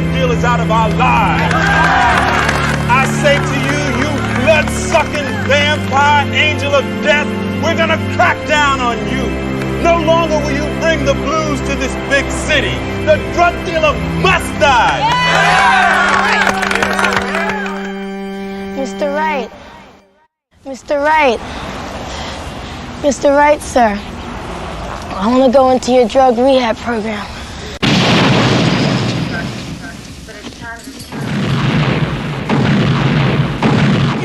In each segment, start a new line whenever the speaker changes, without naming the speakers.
drug dealers out of our lives. I say to you, you blood-sucking vampire angel of death, we're gonna crack down on you. No longer will you bring the blues to this big city. The drug dealer must die.
Mr. Wright. Mr. Wright. Mr. Wright, sir. I want to go into your drug rehab program.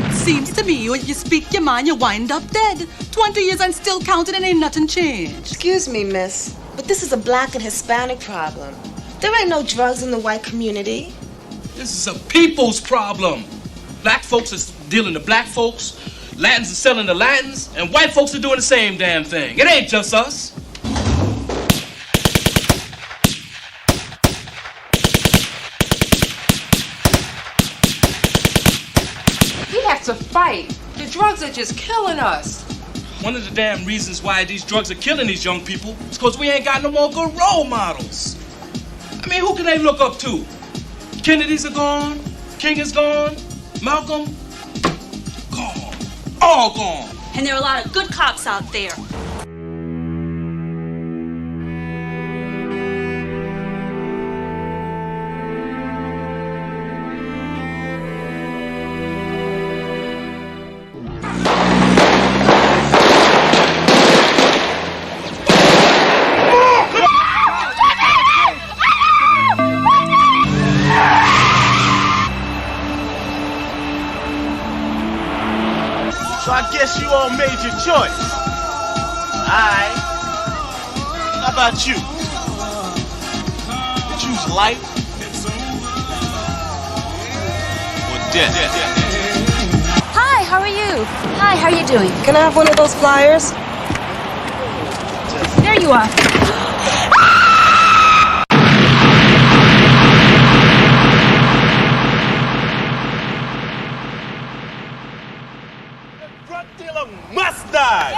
It seems to me when you speak your mind, you wind up dead. 20 years and still counting and ain't nothing changed.
Excuse me, miss, but this is a black and Hispanic problem. There ain't no drugs in the white community.
This is a people's problem. Black folks is dealing to black folks, Latins are selling to Latins, and white folks are doing the same damn thing. It ain't just us.
We have to fight. The drugs are just killing us.
One of the damn reasons why these drugs are killing these young people is because we ain't got no more good role models. I mean, who can they look up to? Kennedys are gone, King is gone, Malcolm, gone, all gone.
And there are a lot of good cops out there.
So I guess you all made your choice. Alright. How about you? Choose life or death?
Hi, how are you? Hi, how are you doing?
Can I have one of those flyers?
There you are.
Drug dealer must die.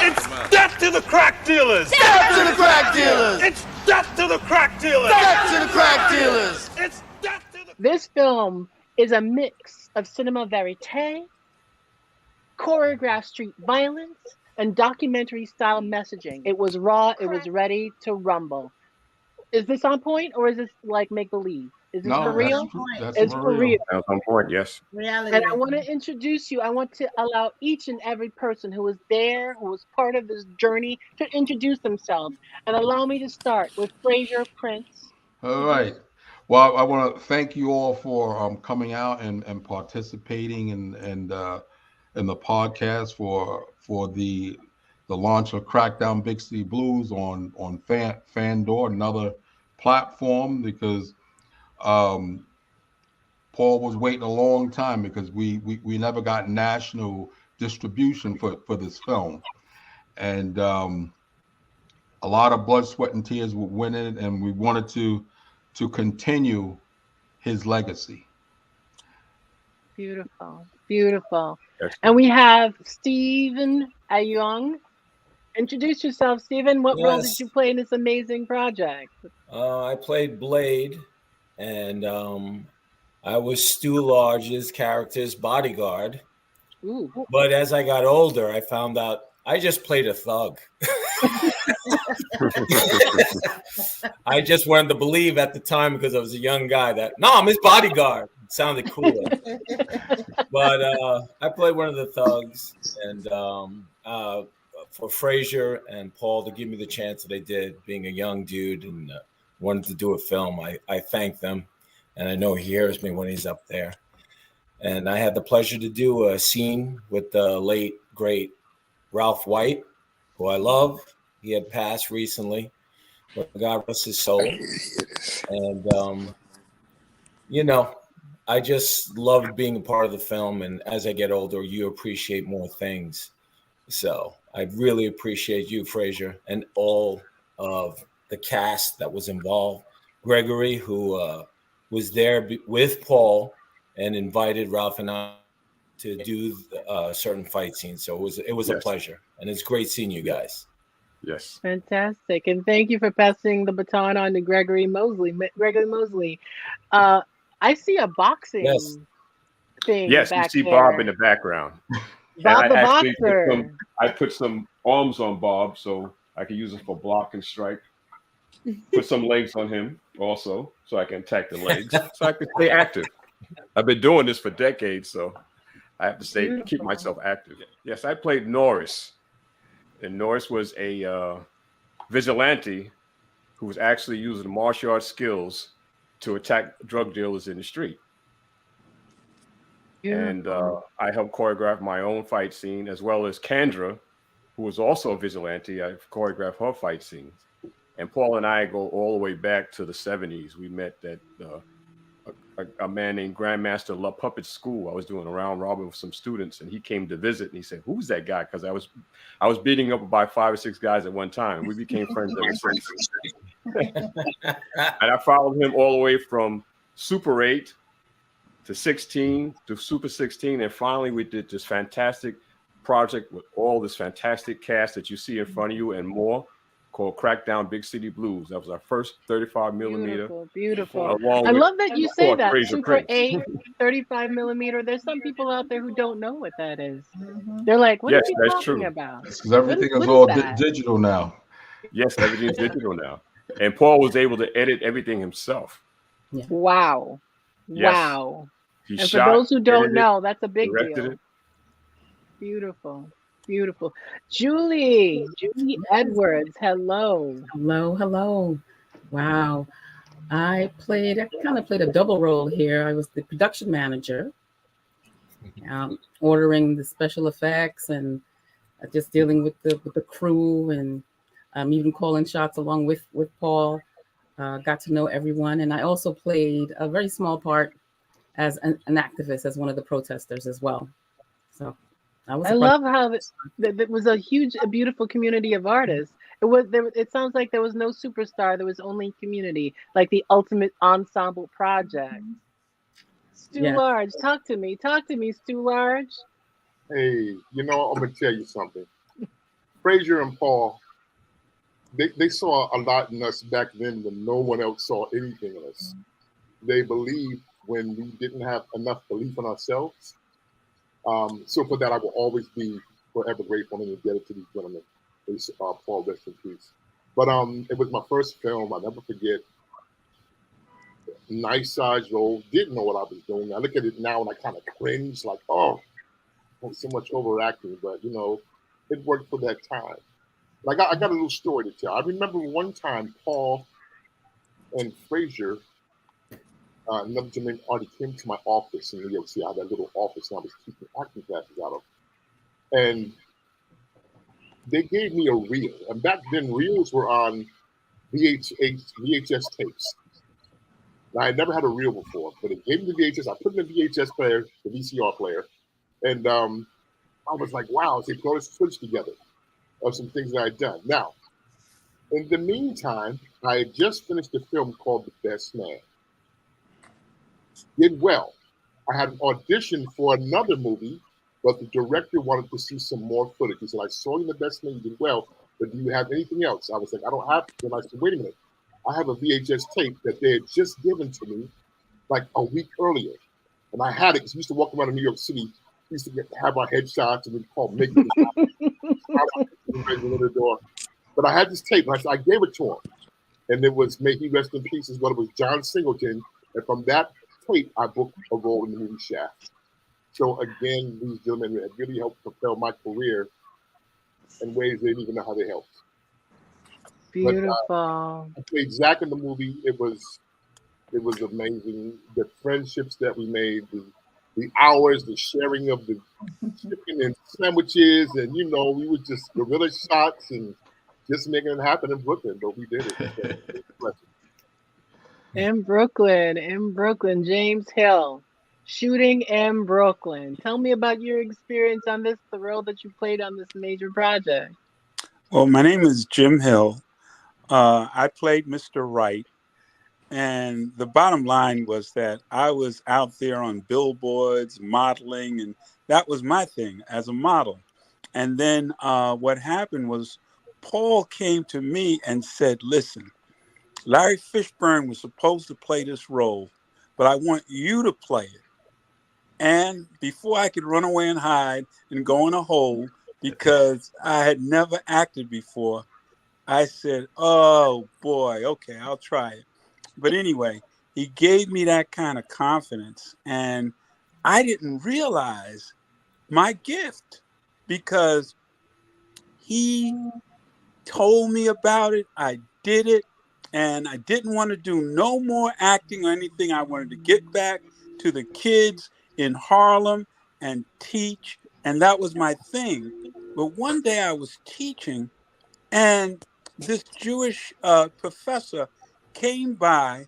It's death to the crack dealers.
Death to the crack dealers.
It's death to the crack dealers.
Death to the crack dealers.
It's death to the.
This film is a mix of cinema verite, choreographed street violence, and documentary-style messaging. It was raw. It was ready to rumble. Is this on point, or is this like make-believe? Is this for real? It's for real.
That's on point, yes.
Reality. And I want to introduce you. I want to allow each and every person who was there, who was part of this journey, to introduce themselves. And allow me to start with Frazier Prince.
All right. Well, I want to thank you all for coming out and participating in the podcast for the launch of Crackdown Big City Blues on Fandor, another platform, because Paul was waiting a long time because we never got national distribution for this film, and a lot of blood, sweat, and tears went in it, and we wanted to continue his legacy.
Beautiful, beautiful.
Yes.
And we have Stephen Ayung. Introduce yourself, Stephen. What role did you play in this amazing project?
I played Blade, and I was Stu Large's character's bodyguard.
Ooh.
But as I got older, I found out I just played a thug. I just wanted to believe at the time, because I was a young guy, that, no, I'm his bodyguard. It sounded cooler. But I played one of the thugs, and for Frazier and Paul to give me the chance that they did, being a young dude and wanted to do a film, I thank them, and I know he hears me when he's up there. And I had the pleasure to do a scene with the late, great Ralph White, who I love. He had passed recently, but God rest his soul. And, I just loved being a part of the film. And as I get older, you appreciate more things. So I really appreciate you, Frazier, and all of the cast that was involved. Gregory, who was there with Paul and invited Ralph and I to do certain fight scenes. So it was a pleasure, and it's great seeing you guys.
Yes.
Fantastic. And thank you for passing the baton on to Gregory Mosley. Gregory Mosley, I see a boxing thing
Yes, you
back
see
there.
Bob in the background.
Bob
And
the
I actually
boxer.
put some arms on Bob so I can use it for block and strike. Put some legs on him also so I can attack the legs so I can stay active. I've been doing this for decades, so I have to keep myself active. Yes, I played Norris. And Norris was a vigilante who was actually using martial arts skills to attack drug dealers in the street. And I helped choreograph my own fight scene, as well as Kendra, who was also a vigilante. I choreographed her fight scenes. And Paul and I go all the way back to the 70s. We met at a man named Grandmaster La Puppet School. I was doing a round robin with some students, and he came to visit, and he said, "Who's that guy?" Because I was beating up about 5 or 6 guys at one time. We became friends ever since. And I followed him all the way from Super 8 to 16 to Super 16, and finally we did this fantastic project with all this fantastic cast that you see in front of you and more, called Crackdown Big City Blues. That was our first 35 millimeter.
Beautiful.
Along
I
with,
love that you say that.
Frazier
Super
Prince.
8, 35 millimeter. There's some people out there who don't know what that is. They're like, what
Yes,
are you
that's
talking
true.
about?
Because everything
What
is all
that?
digital now.
Yes, everything's digital now. And Paul was able to edit everything himself.
Yeah.
Wow.
Yes.
Wow.
He
And
shot,
for those who don't
edited,
know, that's a big
directed
deal.
it.
Beautiful. Beautiful. Julie Edwards, hello.
Hello. Wow. I kind of played a double role here. I was the production manager, ordering the special effects and just dealing with the crew, and even calling shots along with Paul. Got to know everyone. And I also played a very small part as an activist, as one of the protesters as well. So I
love how it was a beautiful community of artists. It sounds like there was no superstar. There was only community, like the ultimate ensemble project. Stu Large, talk to me, Stu Large.
Hey, I'm gonna tell you something. Frazier and Paul, they saw a lot in us back then when no one else saw anything in us. They believed when we didn't have enough belief in ourselves. So for that, I will always be forever grateful and indebted to these gentlemen. Paul, rest in peace. But it was my first film. I'll never forget. Nice size role. Didn't know what I was doing. I look at it now and I kind of cringe, like, oh, so much overacting. But it worked for that time. I got a little story to tell. I remember one time Paul and Frazier, another gentleman, already came to my office in New York City. I had that little office and I was keeping acting classes out of. And they gave me a reel. And back then, reels were on VHS tapes. Now, I had never had a reel before, but they gave me the VHS. I put in the VHS player, the VCR player, and I was like, wow, they put this footage together of some things that I'd done. Now, in the meantime, I had just finished a film called The Best Man. Did well. I had an audition for another movie, but the director wanted to see some more footage. He said, I saw you in The Best Man, you did well, but do you have anything else? I was like, I don't have to. And I said, wait a minute. I have a VHS tape that they had just given to me like a week earlier. And I had it because we used to walk around in New York City. We used to have our headshots and we'd call make the door. But I had this tape and I gave it to him. And it was, may he rest in peace, as well. It was John Singleton. And from that tape, I booked a role in the movie Shaft. So again, these gentlemen have really helped propel my career in ways they didn't even know how they helped.
Beautiful.
But, I played Zach in the movie. It was amazing. The friendships that we made, the hours, the sharing of the chicken and sandwiches, and we were just guerrilla shots and just making it happen in Brooklyn. But we did it.
In Brooklyn, James Hill, shooting in Brooklyn. Tell me about your experience on the role that you played on this major project.
Well, my name is Jim Hill. I played Mr. Wright. And the bottom line was that I was out there on billboards modeling, and that was my thing as a model. And then what happened was Paul came to me and said, listen, Larry Fishburne was supposed to play this role, but I want you to play it. And before I could run away and hide and go in a hole, because I had never acted before, I said, oh boy, okay, I'll try it. But anyway, he gave me that kind of confidence, and I didn't realize my gift because he told me about it. I did it, and I didn't want to do no more acting or anything. I wanted to get back to the kids in Harlem and teach, and that was my thing. But one day I was teaching, and this Jewish professor came by,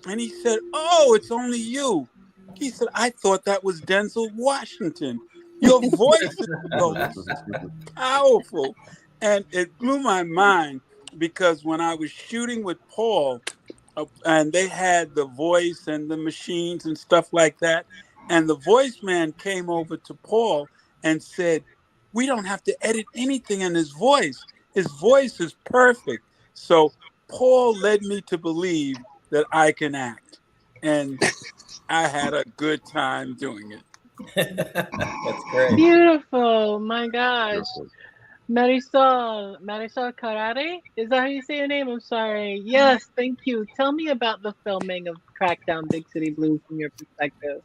and he said, oh, it's only you. He said, I thought that was Denzel Washington. Your voice is so powerful. And it blew my mind because when I was shooting with Paul, and they had the voice and the machines and stuff like that, and the voice man came over to Paul and said, we don't have to edit anything in his voice. His voice is perfect. So Paul led me to believe that I can act. And I had a good time doing it.
That's great.
Beautiful. My gosh. Marisol Carrare? Is that how you say your name? I'm sorry. Yes, thank you. Tell me about the filming of Crackdown Big City Blues from your perspective.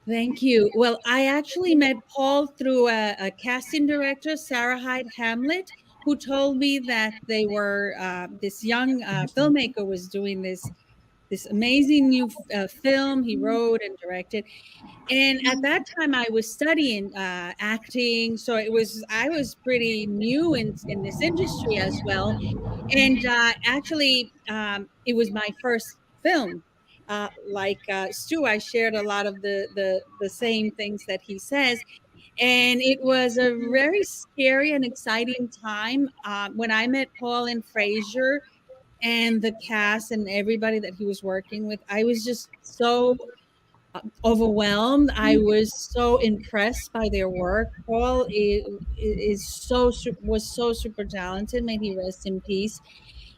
Thank you. Well, I actually met Paul through a casting director, Sarah Hyde Hamlet, who told me that they were this young filmmaker was doing this amazing new film he wrote and directed. And at that time I was studying acting, so I was pretty new in this industry as well. And actually it was my first film. Like Stu, I shared a lot of the same things that he says. And it was a very scary and exciting time when I met Paul and Frazier and the cast and everybody that he was working with. I was just so overwhelmed. I was so impressed by their work. Paul was so super talented. May he rest in peace.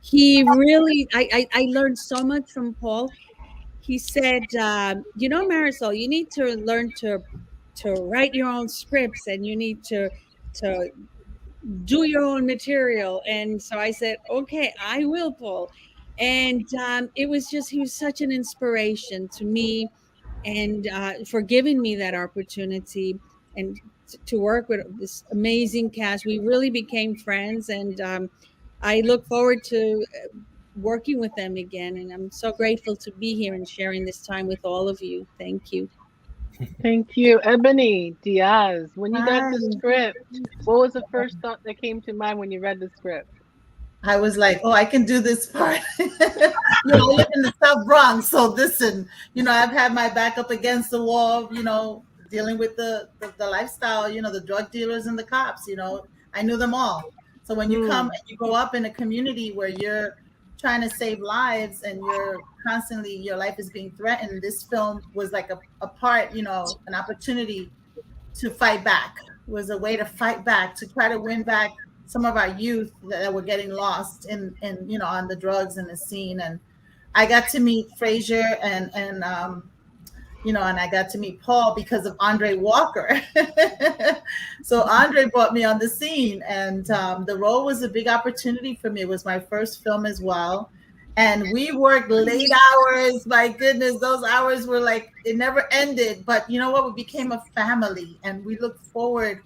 He really, I learned so much from Paul. He said, Marisol, you need to learn to write your own scripts, and you need to do your own material. And so I said, okay, I will, Paul. And he was such an inspiration to me, and for giving me that opportunity and to work with this amazing cast. We really became friends, and I look forward to working with them again. And I'm so grateful to be here and sharing this time with all of you. Thank you.
Thank you. Ebony Diaz, when you got the script, what was the first thought that came to mind when you read the script?
I was like, oh, I can do this part. I live in the South Bronx, so listen, I've had my back up against the wall, dealing with the lifestyle, the drug dealers and the cops, I knew them all. So when you come and you grow up in a community where you're trying to save lives and you're constantly, your life is being threatened, this film was like a part, an opportunity to fight back. It was a way to fight back, to try to win back some of our youth that were getting lost in on the drugs and the scene. And I got to meet Frazier and I got to meet Paul because of Andre Walker. So Andre brought me on the scene, and the role was a big opportunity for me. It was my first film as well. And we worked late hours. My goodness, those hours were like, it never ended. But you know what? We became a family, and we look forward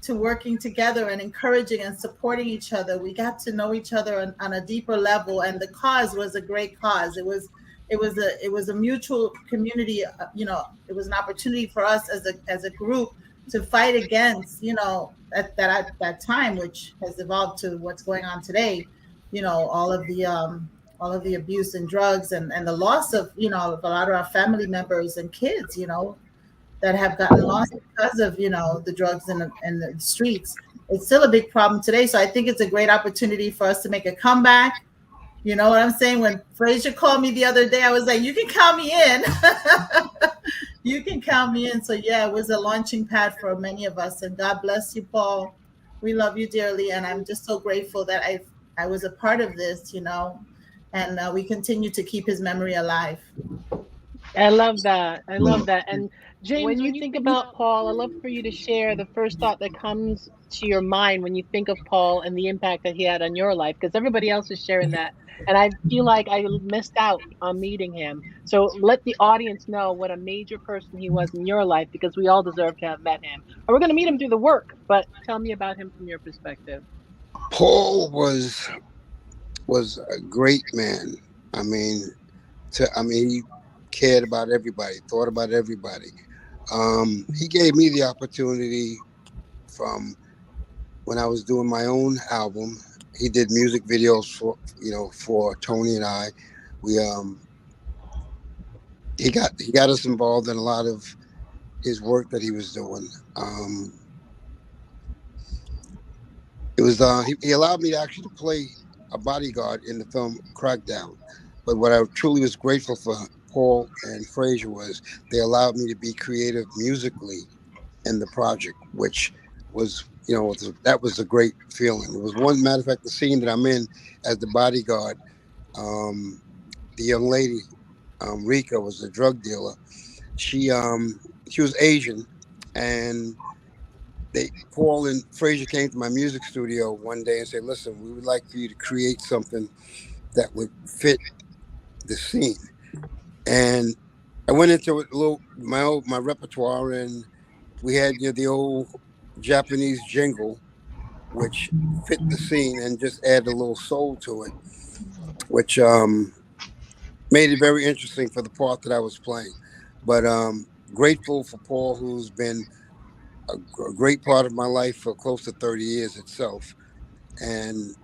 to working together and encouraging and supporting each other. We got to know each other on a deeper level, and the cause was a great cause. It was a mutual community. It was an opportunity for us as a group to fight against, at that time, which has evolved to what's going on today. All of the abuse and drugs and the loss of a lot of our family members and kids, that have gotten lost because of the drugs and the streets. It's still a big problem today. So I think it's a great opportunity for us to make a comeback. You know what I'm saying? When Frazier called me the other day, I was like, you can count me in. You can count me in. So yeah, it was a launching pad for many of us. And God bless you, Paul. We love you dearly, and I'm just so grateful that I was a part of this, and we continue to keep his memory alive.
I love that. I love that. And James, when you think about Paul, I'd love for you to share the first thought that comes to your mind when you think of Paul and the impact that he had on your life, because everybody else is sharing that. And I feel like I missed out on meeting him. So let the audience know what a major person he was in your life, because we all deserve to have met him. And we're going to meet him through the work, but tell me about him from your perspective.
Paul was a great man. I mean, he cared about everybody, thought about everybody. He gave me the opportunity from when I was doing my own album. He did music videos for Tony and I. He got us involved in a lot of his work that he was doing. He allowed me to actually play a bodyguard in the film Crackdown. But what I truly was grateful for Paul and Frazier was they allowed me to be creative musically in the project, which was, that was a great feeling. It was one matter of fact, the scene that I'm in as the bodyguard, the young lady, Rika, was a drug dealer. She was Asian, and Paul and Frazier came to my music studio one day and said, "Listen, we would like for you to create something that would fit the scene." And I went into my repertoire, and we had the old Japanese jingle, which fit the scene and just added a little soul to it, which made it very interesting for the part that I was playing. But grateful for Paul, who's been a great part of my life for close to 30 years itself, and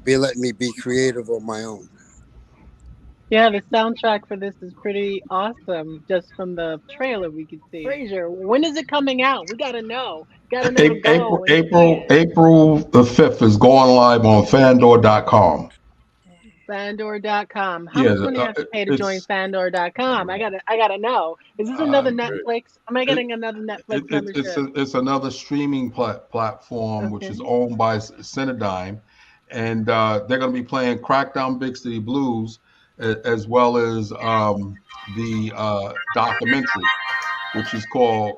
letting me be creative on my own.
Yeah, the soundtrack for this is pretty awesome. Just from the trailer, we could see. Frazier, when is it coming out? We gotta know. Gotta know to go.
April the 5th is going live on Fandor.com.
Fandor.com. How much money I have to pay to join Fandor.com? I gotta know. Is this another Netflix? Am I getting another Netflix membership?
It's another streaming platform, which is owned by CINEDIGM, and they're going to be playing Crackdown Big City Blues, as well as the documentary, which is called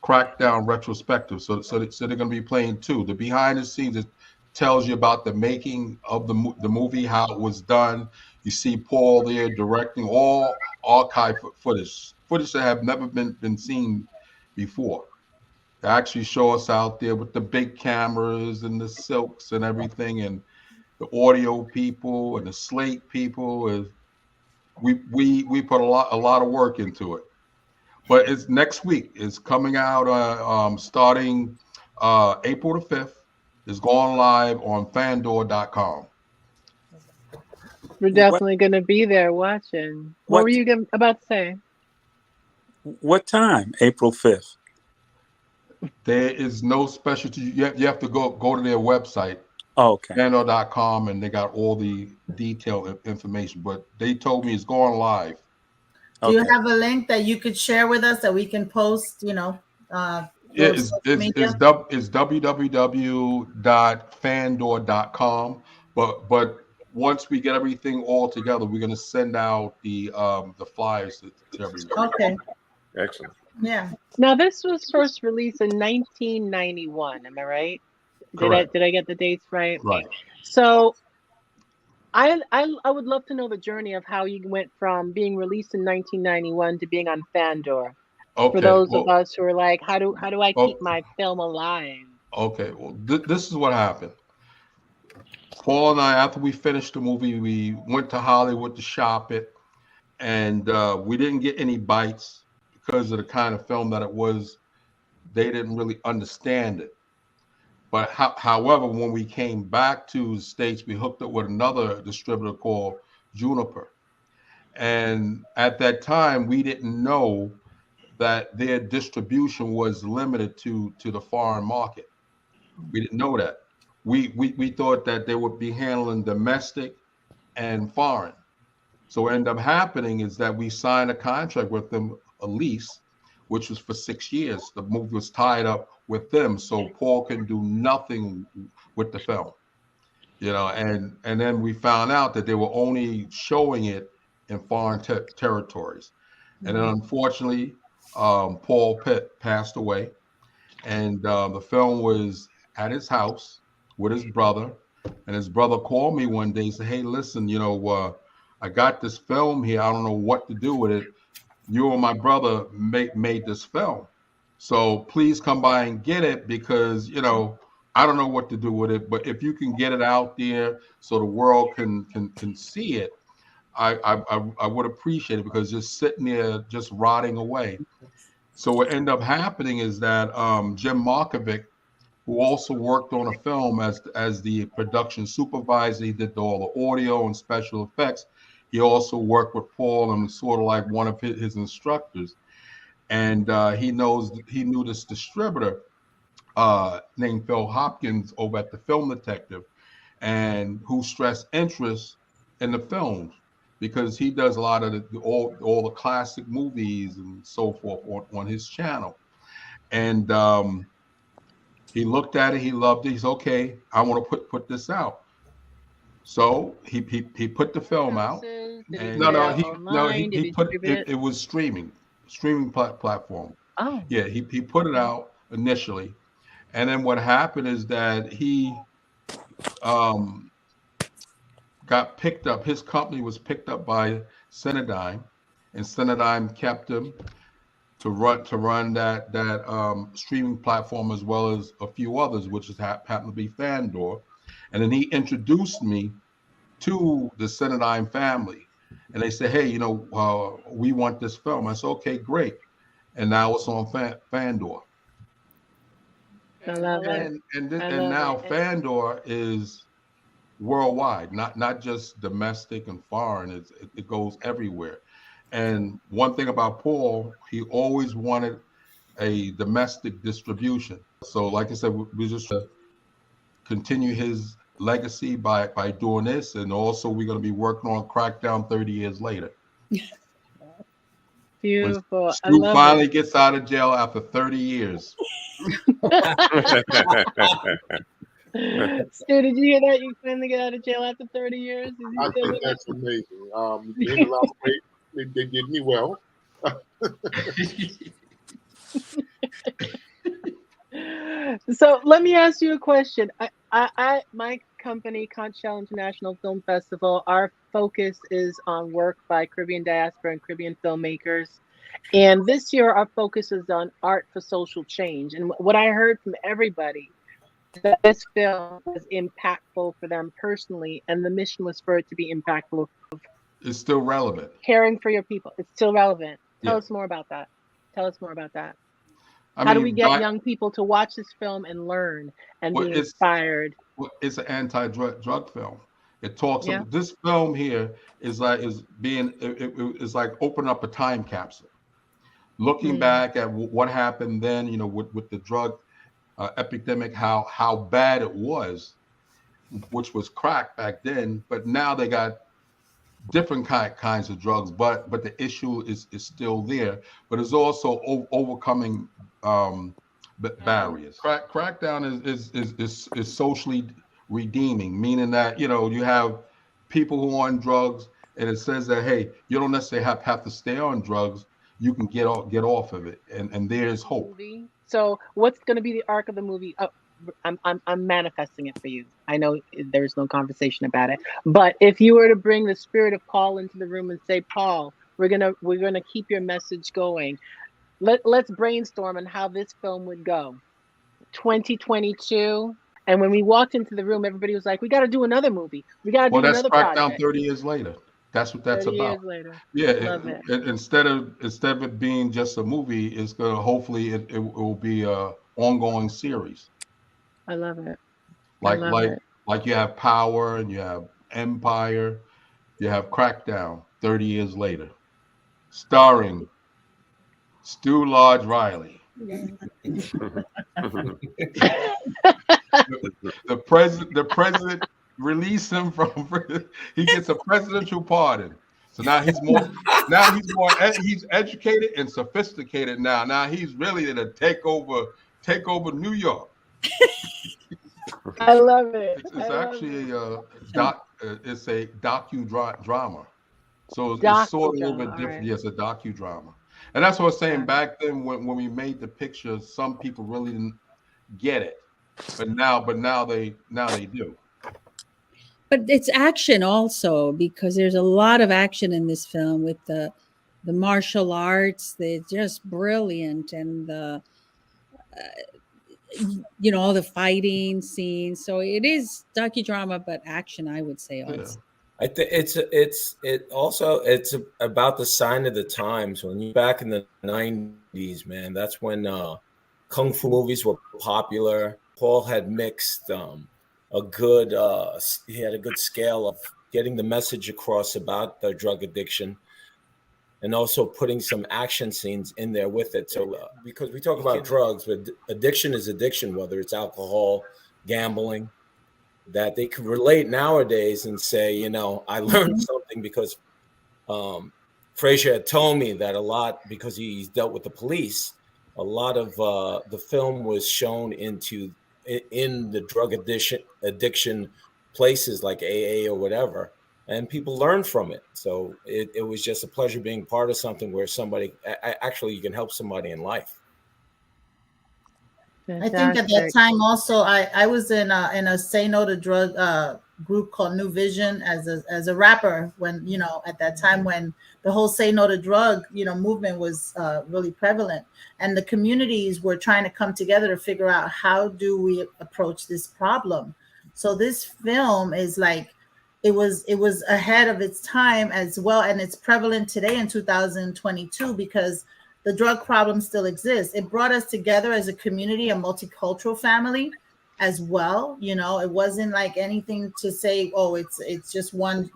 Crackdown Retrospective. So they're going to be playing two. The behind the scenes, it tells you about the making of the movie, how it was done. You see Paul there directing, all archive footage that have never been seen before. They actually show us out there with the big cameras and the silks and everything, and the audio people and the slate people. We put a lot of work into it. But it's next week. It's coming out starting April the 5th. It's going live on Fandor.com.
We're definitely going to be there watching. What were you about to say?
What time? April 5th.
There is no specialty. You have to go to their website.
Oh, okay.
Fandor.com, and they got all the detailed information. But they told me it's going live.
Do you have a link that you could share with us that we can post?
It's www.fandor.com. But once we get everything all together, we're going to send out the flyers to everyone.
Okay.
Excellent.
Yeah.
Now, this was first released in 1991. Am I right?
Correct.
Did I get the dates right?
Right.
So I would love to know the journey of how you went from being released in 1991 to being on Fandor.
Okay.
For those of us who are like, how do I keep my film alive?
Okay. Well, this is what happened. Paul and I, after we finished the movie, we went to Hollywood to shop it, and we didn't get any bites because of the kind of film that it was. They didn't really understand it. But however, when we came back to the States, we hooked up with another distributor called Juniper. And at that time, we didn't know that their distribution was limited to the foreign market. We didn't know that. We thought that they would be handling domestic and foreign. So what ended up happening is that we signed a contract with them, a lease, which was for 6 years. The movie was tied up with them, so Paul can do nothing with the film. You know, and then we found out that they were only showing it in foreign territories. And then unfortunately, Paul Pitt passed away, and the film was at his house with his brother. And his brother called me one day and said, "Hey, listen, you know, I got this film here. I don't know what to do with it. You and my brother made this film. So please come by and get it, because, you know, I don't know what to do with it. But if you can get it out there so the world can see it, I would appreciate it, because just sitting there, just rotting away." So what ended up happening is that Jim Markovic, who also worked on a film as the production supervisor, he did all the audio and special effects. He also worked with Paul and was sort of like one of his instructors. And he knew this distributor named Phil Hopkins over at the Film Detective, and who stressed interest in the films, because he does a lot of all the classic movies and so forth on his channel. And he looked at it, he loved it. He's okay, I want to put this out. So he put the film out. And he put it was streaming platform.
Oh.
Yeah, he put it out initially. And then what happened is that he got picked up. His company was picked up by CINEDIGM, and CINEDIGM kept him to run that streaming platform, as well as a few others, which happened to be Fandor. And then he introduced me to the CINEDIGM family, and they said, "Hey, you know, we want this film." I said, "Okay, great." And now it's on Fandor.
I love it.
And now Fandor is worldwide, not just domestic and foreign. It goes everywhere. And one thing about Paul, he always wanted a domestic distribution. So like I said, we just continue his legacy by doing this, and also we're going to be working on Crackdown 30 years later.
Beautiful.
Stu finally gets out of jail after 30 years.
Stu, did you hear that? You finally get out of jail after 30 years?
I think that's amazing. They did me well.
So let me ask you a question. My company, Conch Shell International Film Festival, our focus is on work by Caribbean diaspora and Caribbean filmmakers. And this year, our focus is on art for social change. And what I heard from everybody, that this film was impactful for them personally, and the mission was for it to be impactful.
It's still relevant.
Caring for your people. It's still relevant. Tell us more about that. How do we get young people to watch this film and learn and be inspired?
It's an anti-drug film. It talks about this film here is like opening up a time capsule, looking back at what happened then, you know, with the drug epidemic, how bad it was, which was crack back then, but now they got different kinds of drugs, but the issue is still there, but it's also overcoming barriers. Crackdown is socially redeeming, meaning that, you know, you have people who are on drugs, and it says that, hey, you don't necessarily have to stay on drugs, you can get off of it, and there's hope.
So what's going to be the arc of the movie? I'm manifesting it for you. I know there's no conversation about it, but if you were to bring the spirit of Paul into the room and say, Paul, we're gonna keep your message going. Let's brainstorm on how this film would go. 2022, and when we walked into the room, everybody was like, "We got to do another movie. We got to do another project."
Crackdown 30 years later. That's what that's
30
about.
Years later.
Yeah, instead of it being just a movie, it's gonna hopefully it will be a ongoing series.
I love it.
Like you have Power and you have Empire, you have Crackdown 30 years later, starring Stu Lodge Riley. The president released him from, he gets a presidential pardon. So now he's more Now he's more. He's educated and sophisticated now. Now he's really to take over New York.
I love it.
It's actually a it's a docudrama. So it's sort of a little bit different. Yes, a docudrama. And that's what I was saying back then when we made the picture, some people really didn't get it. But now they do.
But it's action also, because there's a lot of action in this film with the martial arts. They're just brilliant, and the all the fighting scenes. So it is docudrama, but action, I would say also.
I think it's about the sign of the times. When you back in the 90s, man, that's when kung fu movies were popular. Paul had mixed he had a good scale of getting the message across about the drug addiction, and also putting some action scenes in there with it. So because we talk about drugs, but addiction is addiction, whether it's alcohol, gambling, that they can relate nowadays and say, I learned something because Frazier had told me that a lot, because he's dealt with the police, a lot of the film was shown in the drug addiction places like AA or whatever, and people learn from it. So it was just a pleasure being part of something where somebody actually you can help somebody in life.
I think at that time also I was in a Say No to Drug group called New Vision as a rapper, when at that time when the whole Say No to Drug movement was really prevalent, and the communities were trying to come together to figure out how do we approach this problem. So this film is like it was ahead of its time as well, and it's prevalent today in 2022 because the drug problem still exists. It brought us together as a community, a multicultural family as well. It wasn't like anything to say, oh, it's just one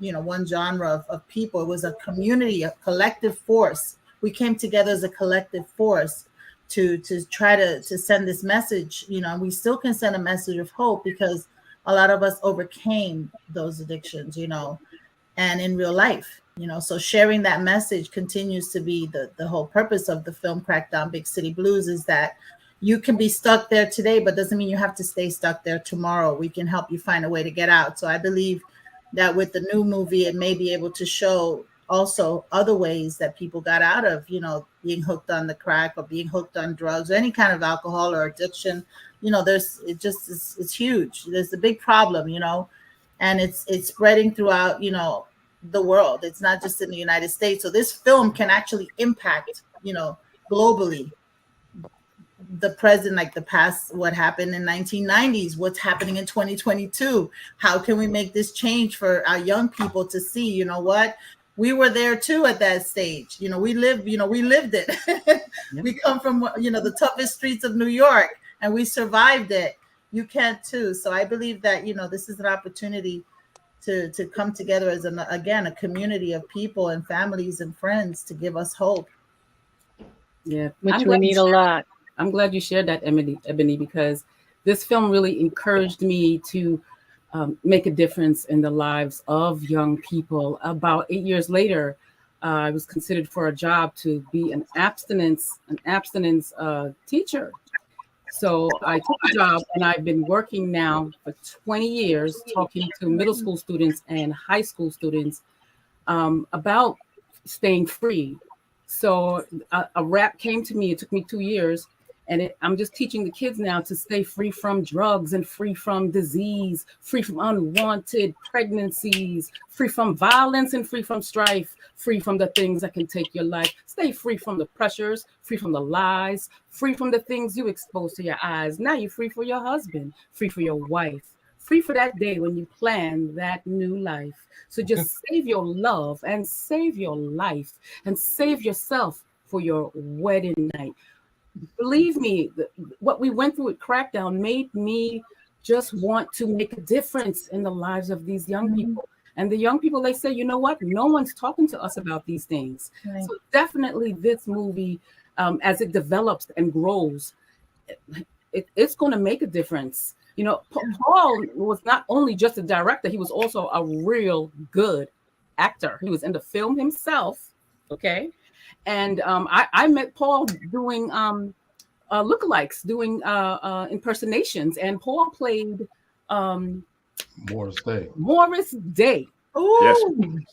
genre of people. It was a community, a collective force. We came together as a collective force to try to send this message, and we still can send a message of hope because a lot of us overcame those addictions, and in real life. So sharing that message continues to be the whole purpose of the film Crackdown Big City Blues, is that you can be stuck there today, but doesn't mean you have to stay stuck there tomorrow. We can help you find a way to get out. So I believe that with the new movie, it may be able to show also other ways that people got out of, being hooked on the crack or being hooked on drugs or any kind of alcohol or addiction. It's huge. There's a big problem, and it's spreading throughout, the world. It's not just in the United States. So this film can actually impact, globally, the present, like the past, what happened in 1990s, what's happening in 2022. How can we make this change for our young people to see, what? We were there too at that stage. We lived it. We come from, the toughest streets of New York, and we survived it. You can too. So I believe that, this is an opportunity to come together as a community of people and families and friends to give us hope.
Yeah,
which we need a lot.
I'm glad you shared that, Ebony, because this film really encouraged me to make a difference in the lives of young people. About 8 years later, I was considered for a job to be an abstinence teacher. So I took the job, and I've been working now for 20 years talking to middle school students and high school students about staying free. So a rap came to me. It took me 2 years, and I'm just teaching the kids now to stay free from drugs and free from disease, free from unwanted pregnancies, free from violence and free from strife, free from the things that can take your life. Stay free from the pressures, free from the lies, free from the things you expose to your eyes. Now you're free for your husband, free for your wife, free for that day when you plan that new life. So just save your love and save your life and save yourself for your wedding night. Believe me, what we went through with Crackdown made me just want to make a difference in the lives of these young people. And the young people, they say, you know what? No one's talking to us about these things. Right. So definitely this movie, as it develops and grows, it's going to make a difference. Paul was not only just a director, he was also a real good actor. He was in the film himself. Okay. And I met Paul doing lookalikes, doing impersonations, and Paul played
Morris Day.
Morris Day.
Yes,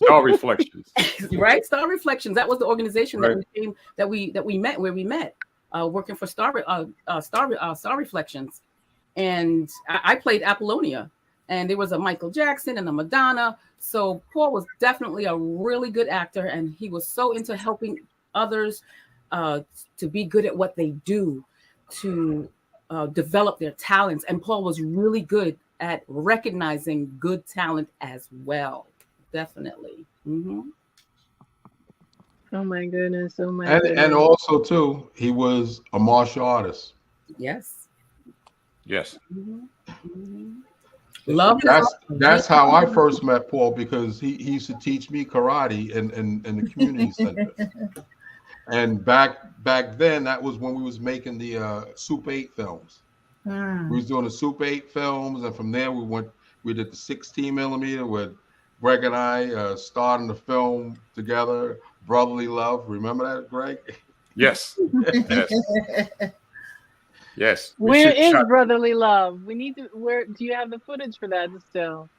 Star Reflections.
Right, Star Reflections. That was the organization
Right.
that we met, where we met, working for Star Reflections, and I played Apollonia, and there was a Michael Jackson and a Madonna. So Paul was definitely a really good actor, and he was so into helping others to be good at what they do, to develop their talents. And Paul was really good at recognizing good talent as well. Definitely. Mm-hmm.
Oh my goodness. Oh my goodness.
And also too, he was a martial artist.
Yes.
Yes.
Mm-hmm. Mm-hmm. Love.
That's how I first met Paul, because he used to teach me karate in the community center. And back then, that was when we was making the Soup 8 films. We was doing the Soup 8 films, and from there we did the 16 millimeter with Greg and I starting the film together, Brotherly Love. Remember that, Greg?
Yes. Yes. Yes.
Where is Brotherly Love? We need to. Where do you have the footage for that still?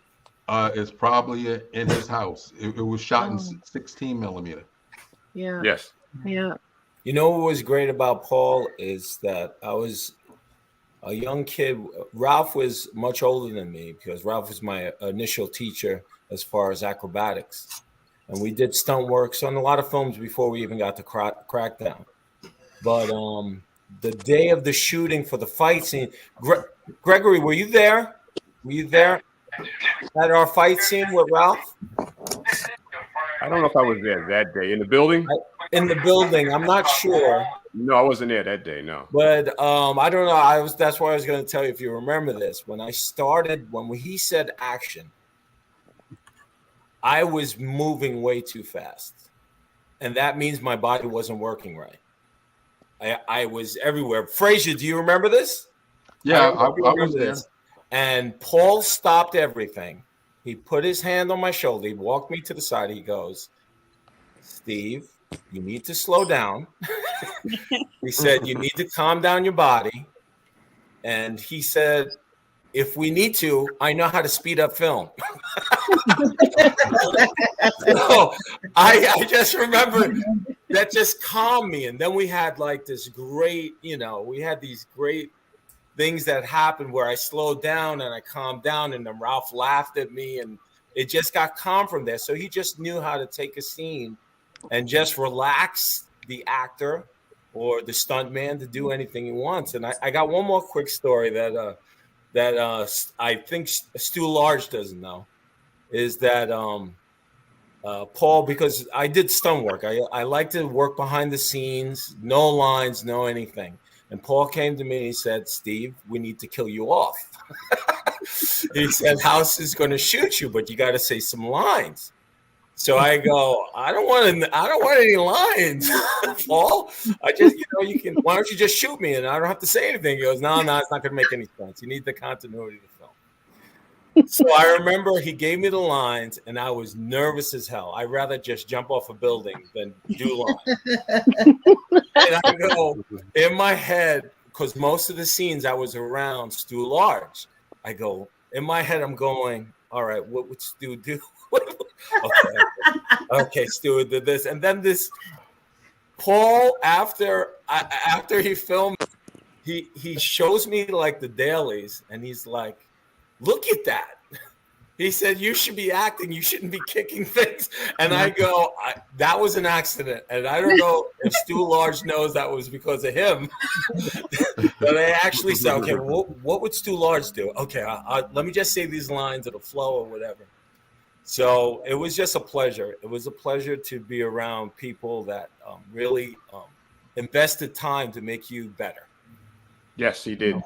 It's probably in his house. It was shot in 16 millimeter.
Yeah.
Yes.
Yeah.
You know what was great about Paul is that I was a young kid. Ralph was much older than me, because Ralph was my initial teacher as far as acrobatics. And we did stunt works on a lot of films before we even got to Crackdown. But the day of the shooting for the fight scene, Gregory, were you there? Were you there at our fight scene with Ralph?
I don't know if I was there that day. In the building?
In the building. I'm not sure.
No, I wasn't there that day, no.
But I don't know. That's why I was going to tell you, if you remember this. When he said action, I was moving way too fast. And that means my body wasn't working right. I was everywhere. Frazier, do you remember this?
Yeah, I was there.
And Paul stopped everything. He put his hand on my shoulder. He walked me to the side. He goes, Steve, you need to slow down. He said, you need to calm down your body. And he said, if we need to, I know how to speed up film. So I just remember that just calmed me. And then we had like this great, we had these great things that happened where I slowed down and I calmed down, and then Ralph laughed at me, and it just got calm from there. So he just knew how to take a scene and just relax the actor or the stuntman to do anything he wants. And I got one more quick story that I think Stu Large doesn't know, is that Paul, because I did stunt work. I like to work behind the scenes, no lines, no anything. And Paul came to me and he said, Steve, we need to kill you off. He said, House is going to shoot you, but you got to say some lines. So I go, I don't want any lines, Paul. I just, you can, why don't you just shoot me and I don't have to say anything? He goes, no, it's not going to make any sense. You need the continuity of the film. So I remember he gave me the lines and I was nervous as hell. I'd rather just jump off a building than do lines. And I go, in my head, because most of the scenes I was around Stu Large, I go, in my head, I'm going, all right, what would Stu do? Okay, Stu did this. And then this Paul, after he filmed, he shows me like the dailies and he's like, look at that. He said, you should be acting. You shouldn't be kicking things. And I go, that was an accident. And I don't know if Stu Large knows that was because of him. But I actually said, okay, what would Stu Large do? Okay, let me just say these lines. It'll flow or whatever. So it was just a pleasure. It was a pleasure to be around people that really invested time to make you better.
Yes, he did.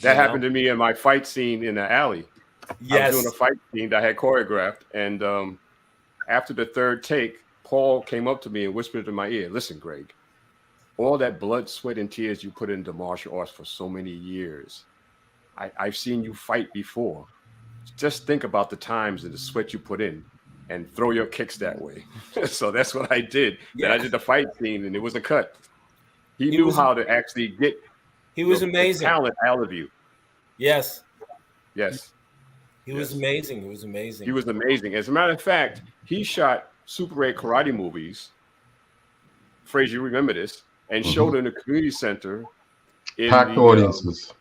That happened to me in my fight scene in the alley.
Yes.
I was doing a fight scene that I had choreographed, and after the third take, Paul came up to me and whispered in my ear, listen, Greg, all that blood, sweat, and tears you put into martial arts for so many years, I've seen you fight before. Just think about the times and the sweat you put in. and throw your kicks that way. So that's what I did. Then I did the fight scene, and it was a cut. He knew how to actually get.
He was amazing.
The talent out of you.
Yes.
Yes.
He was amazing. He was amazing.
He was amazing. As a matter of fact, he shot Super 8 karate movies. Frazier, you remember this, and showed in the community center.
Packed audiences.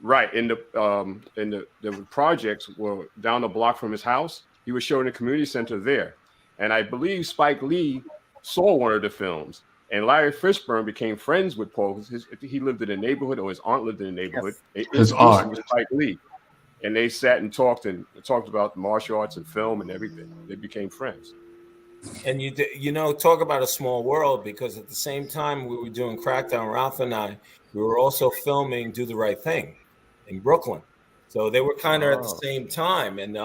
Right. In the projects were down the block from his house. He was showing the community center there. And I believe Spike Lee saw one of the films. And Larry Fishburne became friends with Paul because he lived in the neighborhood, or his aunt lived in the neighborhood.
Yes. His aunt
was Spike Lee. And they sat and talked about martial arts and film and everything. They became friends.
And you know, talk about a small world, because at the same time we were doing Crackdown, Ralph and I, we were also filming Do the Right Thing in Brooklyn. So they were kind of at the same time. And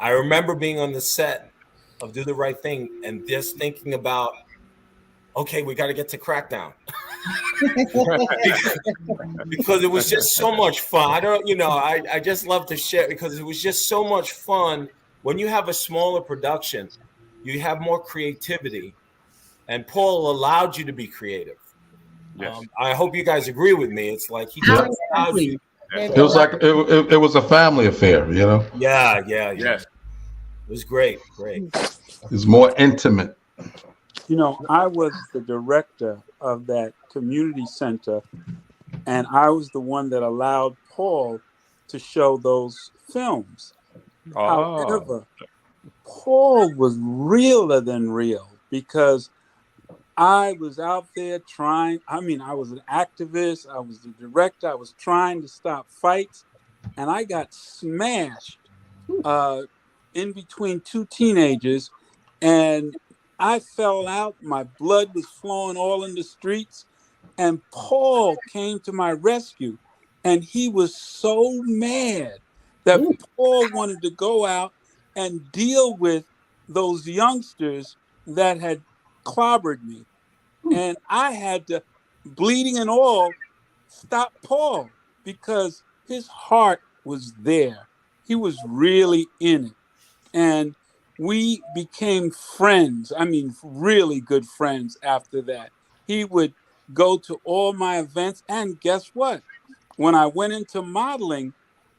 I remember being on the set of Do the Right Thing and just thinking about, okay, we got to get to Crackdown. Because it was just so much fun. I just love to share, because it was just so much fun. When you have a smaller production, you have more creativity, and Paul allowed you to be creative.
Yes.
I hope you guys agree with me. It's like he just allowed you.
It was like it was a family affair, you know.
Yeah.
Yes.
It was great.
It's more intimate.
You know, I was the director of that community center, and I was the one that allowed Paul to show those films. However, Paul was realer than real, because I was out there trying. I was an activist. I was the director. I was trying to stop fights, and I got smashed in between two teenagers, and I fell out. My blood was flowing all in the streets, and Paul came to my rescue, and he was so mad that Paul wanted to go out and deal with those youngsters that had clobbered me. And I had to, bleeding and all, stop Paul, because his heart was there. He was really in it. And we became friends. Really good friends after that. He would go to all my events. And guess what? When I went into modeling,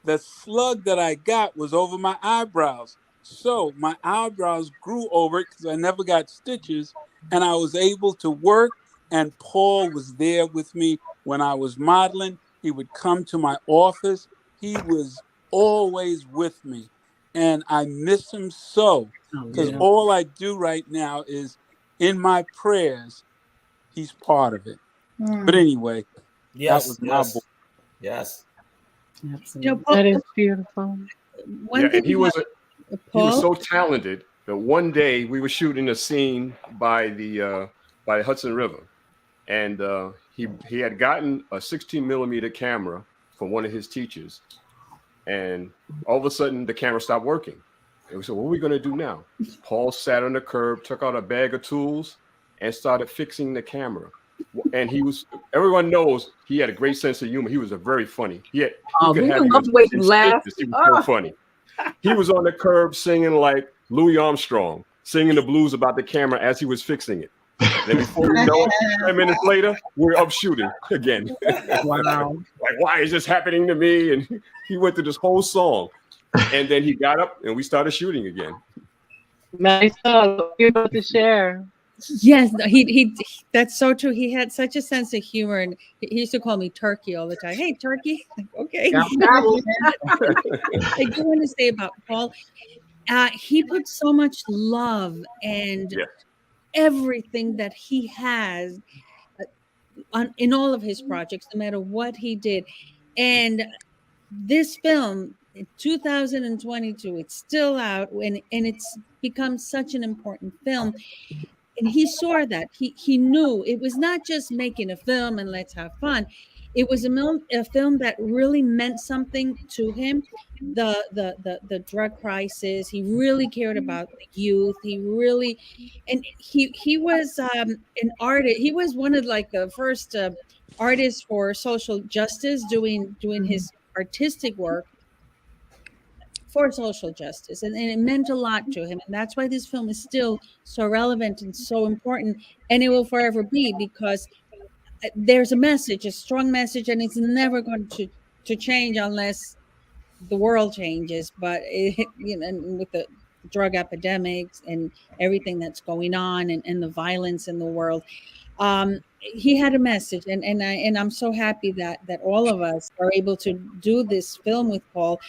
the slug that I got was over my eyebrows. So my eyebrows grew over it because I never got stitches, and I was able to work. And Paul was there with me when I was modeling. He would come to my office. He was always with me. And I miss him so, because all I do right now is, in my prayers, he's part of it. But anyway, that was my boy.
Yes.
Absolutely. That is beautiful.
And he was so talented that one day we were shooting a scene by the Hudson River, and he had gotten a 16 millimeter camera from one of his teachers, and all of a sudden the camera stopped working. And we said, "What are we going to do now?" Paul sat on the curb, took out a bag of tools, and started fixing the camera. And everyone knows he had a great sense of humor. He was very funny. He could have
love the way you laugh.
He was so funny. He was on the curb singing like Louis Armstrong, singing the blues about the camera as he was fixing it. Then before we know it, 10 minutes later, we're up shooting again.
Wow.
Like, why is this happening to me? And he went through this whole song. And then he got up and we started shooting again.
Nice. You're about to share.
Yes, he that's so true. He had such a sense of humor, and he used to call me Turkey all the time. Hey, Turkey. Like, okay. I do want to say about Paul. He put so much love and everything that he has in all of his projects, no matter what he did. And this film, in 2022, it's still out, and it's become such an important film. And he saw that. He knew it was not just making a film and let's have fun. It was a film that really meant something to him. The drug crisis. He really cared about the youth. He was an artist. He was one of the first artists for social justice, doing his artistic work for social justice, and it meant a lot to him, and that's why this film is still so relevant and so important, and it will forever be, because there's a message, a strong message, and it's never going to change unless the world changes. But and with the drug epidemics and everything that's going on, and the violence in the world, he had a message, and I'm so happy that all of us are able to do this film with Paul,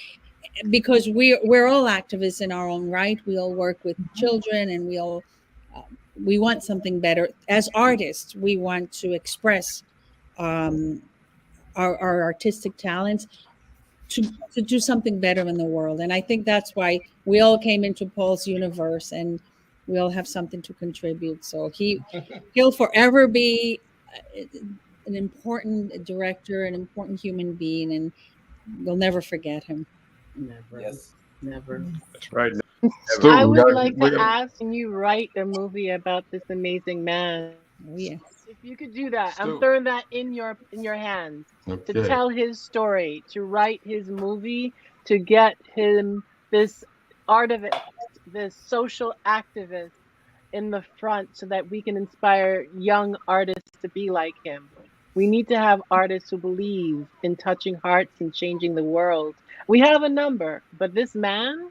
because we're all activists in our own right. We all work with children, and we want something better as artists. We want to express our artistic talents to do something better in the world. And I think that's why we all came into Paul's universe, and we all have something to contribute. So he'll forever be an important director, an important human being, and we'll never forget him.
Never.
Yes.
Never.
That's right.
Stu,
I
we
would
gotta-
like
we
to
gotta-
ask, can you write a movie about this amazing man?
Oh, yes.
If you could do that, I'm
Stu.
throwing that in your hands to
Okay.
tell his story, to write his movie, to get him this artivist, this social activist in the front, so that we can inspire young artists to be like him. We need to have artists who believe in touching hearts and changing the world. We have a number, but this man,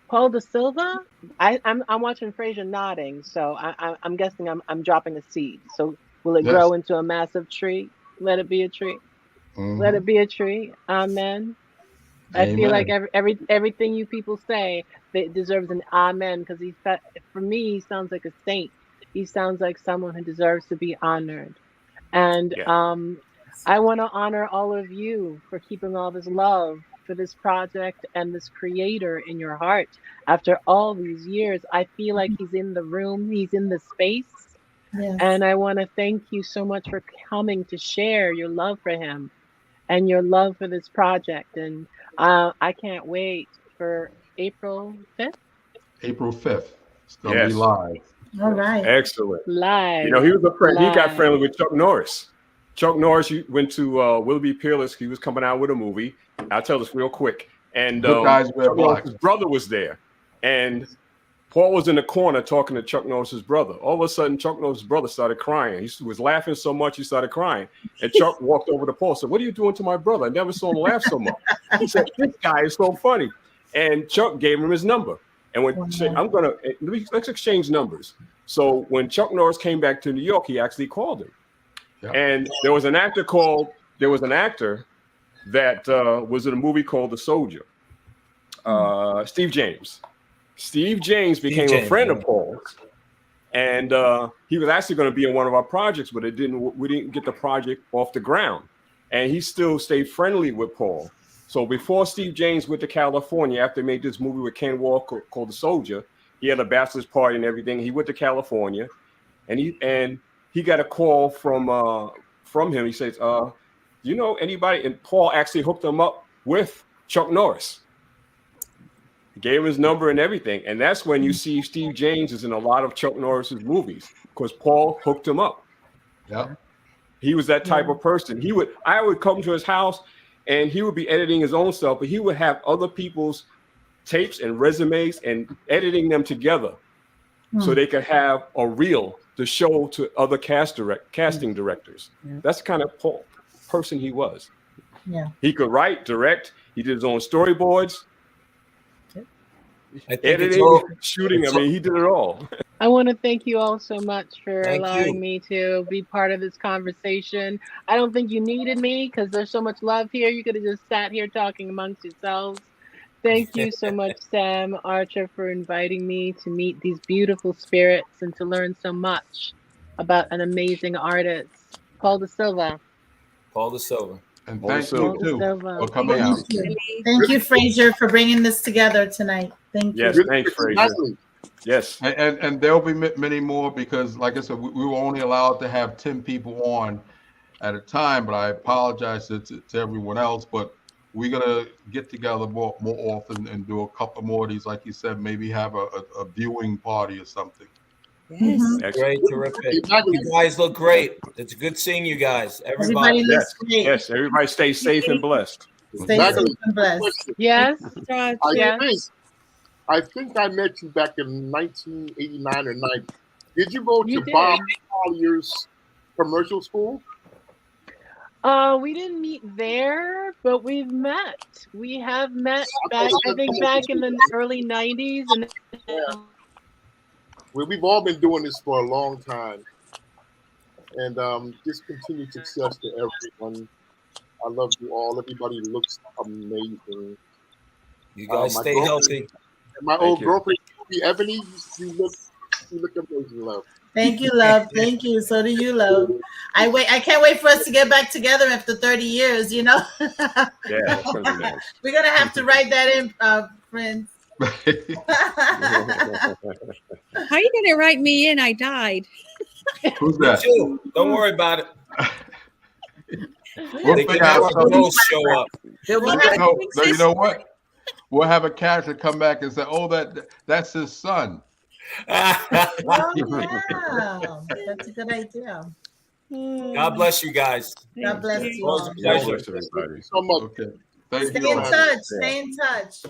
Paul DeSilva, I'm watching Frazier nodding, so I'm guessing I'm dropping a seed. So will it
Yes.
grow into a massive tree? Let it be a tree.
Mhm.
Let it be a tree. Amen. I feel like
Amen.
everything you people say, that deserves an amen, because for me, he sounds like a saint. He sounds like someone who deserves to be honored. And I want to honor all of you for keeping all this love for this project and this creator in your heart. After all these years, I feel like he's in the room, he's in the space.
Yes.
And I want to thank you so much for coming to share your love for him and your love for this project. And I can't wait for April 5th.
April 5th. It's gonna be
Yes.
live.
All right.
Excellent.
Live.
You know, he was a friend. He got
Live.
friendly with Chuck Norris. Chuck Norris went to Willoughby Peerless. He was coming out with a movie. I'll tell this real quick. And
Good Guys Wear
Chuck
Black.
Norris's brother was there. And Paul was in the corner talking to Chuck Norris's brother. All of a sudden, Chuck Norris's brother started crying. He was laughing so much, he started crying. And Chuck walked over to Paul and said, "What are you doing to my brother? I never saw him laugh so much." He said, "This guy is so funny." And Chuck gave him his number. And when he said, let's exchange numbers. So when Chuck Norris came back to New York, he actually called him.
Yeah.
And there was an actor that was in a movie called The Soldier. Steve James. Steve James became a friend of Paul's, and he was actually going to be in one of our projects, but we didn't get the project off the ground. And he still stayed friendly with Paul. So before Steve James went to California, after he made this movie with Ken Walker called The Soldier, he had a bachelor's party and everything. He went to California, and he got a call from him. He says, "Do you know anybody?" And Paul actually hooked him up with Chuck Norris. He gave him his number and everything. And that's when you see Steve James is in a lot of Chuck Norris's movies, because Paul hooked him up.
Yeah.
He was that type of person. I would come to his house and he would be editing his own stuff, but he would have other people's tapes and resumes and editing them together so they could have a reel to show to other casting directors. That's the kind of person he was.
Yeah.
He could write, direct. He did his own storyboards. Editing, shooting. I mean, he did it all.
I want to thank you all so much for
Thank
allowing
you.
me to be part of this conversation. I don't think you needed me, because there's so much love here. You could have just sat here talking amongst yourselves. Thank you so much, Sam Archer, for inviting me to meet these beautiful spirits and to learn so much about an amazing artist, Paul DeSilva.
Paul DeSilva.
And
Paul
thank
DeSilva.
you too
DeSilva.
for coming out.
Thank you, Frazier, for bringing this together tonight. Thank you.
Yes, thanks, Frazier. Yes.
And there'll be many more, because like I said, we were only allowed to have 10 people on at a time, but I apologize to everyone else, but we're gonna get together more often and do a couple more of these, like you said, maybe have a viewing party or something.
Yes.
Great, terrific. You guys look great. It's good seeing you guys. Everybody.
Everybody looks great.
Yes, everybody stay safe and blessed.
Stay
Magaly,
safe and blessed.
Yes.
I think I met you back in 1989 or 90. Did you go
You
to
did.
Bob Collier's commercial school?
We didn't meet there, but we've met. We have met back, I think, back in the early 90s. And
We've all been doing this for a long time. And just continued success to everyone. I love you all. Everybody looks amazing.
You guys stay
girlfriend-
healthy.
My old girlfriend, Ebony, you look amazing, love.
Thank you, love. Thank you. So do you, love. I can't wait for us to get back together after 30 years, you know?
Yeah, that's gonna be nice.
We're gonna have to write that in, friends.
How are you gonna write me in? I died.
Who's that?
Too. Don't worry about it.
We'll
They
figure
can have
out
a
something.
ghost show up.
No, you know what? We'll have a character come back and say, "Oh, that's his son."
Oh, yeah. That's a good idea.
God bless you guys.
God bless you.
Always a
all.
pleasure.
Everybody.
So much.
Okay. Thank
Stay
you.
in touch. Stay in touch.